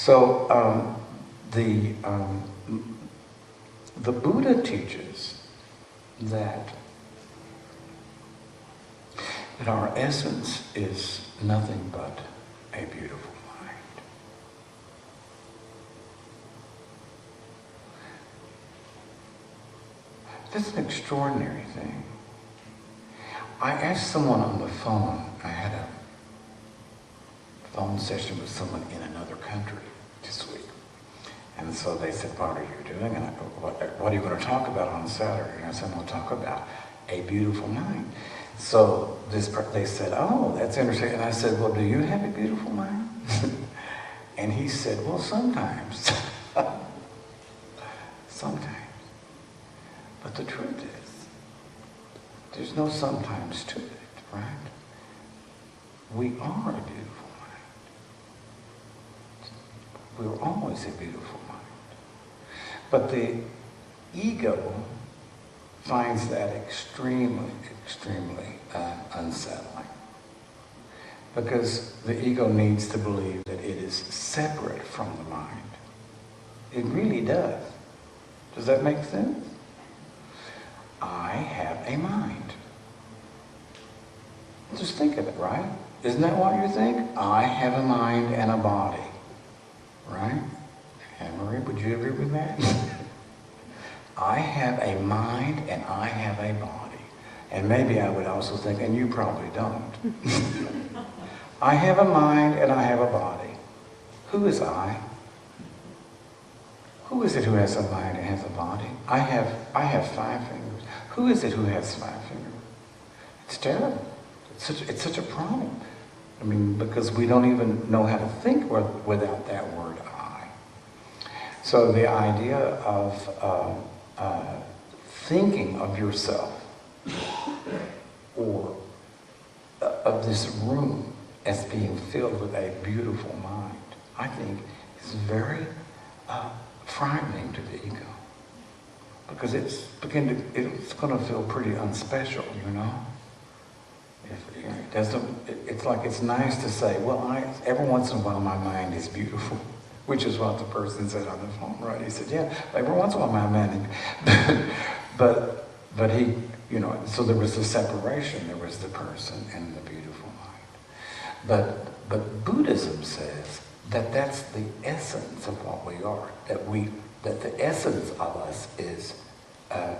So the Buddha teaches that our essence is nothing but a beautiful mind. That's an extraordinary thing. I asked someone on the phone, I had a phone session with someone in another country this week. And so they said, what are you doing? And I go, what are you going to talk about on Saturday? And I said, I'm going to talk about a beautiful mind. So they said, oh, that's interesting. And I said, well, do you have a beautiful mind? And he said, well, sometimes. Sometimes. But the truth is, there's no sometimes to it, right? We are a beautiful mind. We're always a beautiful mind. But the ego finds that extremely, extremely unsettling. Because the ego needs to believe that it is separate from the mind. It really does. Does that make sense? I have a mind. Just think of it, right? Isn't that what you think? I have a mind and a body. Right? Anne-Marie, would you agree with that? I have a mind and I have a body. And maybe I would also think, and you probably don't. I have a mind and I have a body. Who is I? Who is it who has a mind and has a body? I have 5 fingers. Who is it who has 5 fingers? It's terrible. It's such a problem. I mean, because we don't even know how to think without that word I. So the idea of thinking of yourself or of this room as being filled with a beautiful mind, I think is very frightening to the ego. Because it's going to feel pretty unspecial, you know? It's like it's nice to say, well, every once in a while my mind is beautiful, which is what the person said on the phone, right? He said, yeah, every once in a while my mind is, but he, you know, so there was the separation, there was the person and the beautiful mind. But Buddhism says that that's the essence of what we are, that the essence of us is a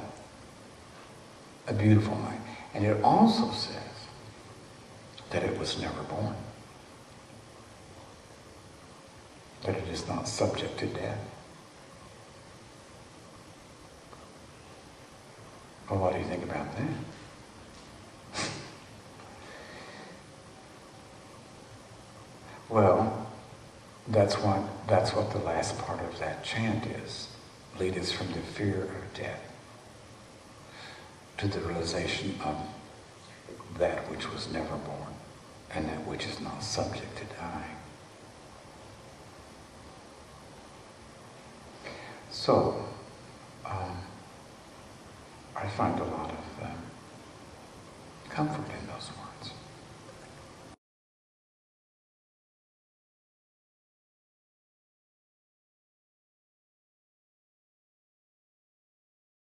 beautiful mind. And it also says that it was never born. That it is not subject to death. Well, what do you think about that? Well, that's what the last part of that chant is. Lead us from the fear of death to the realization of that which was never born and that which is not subject to dying. So, I find a lot of comfort in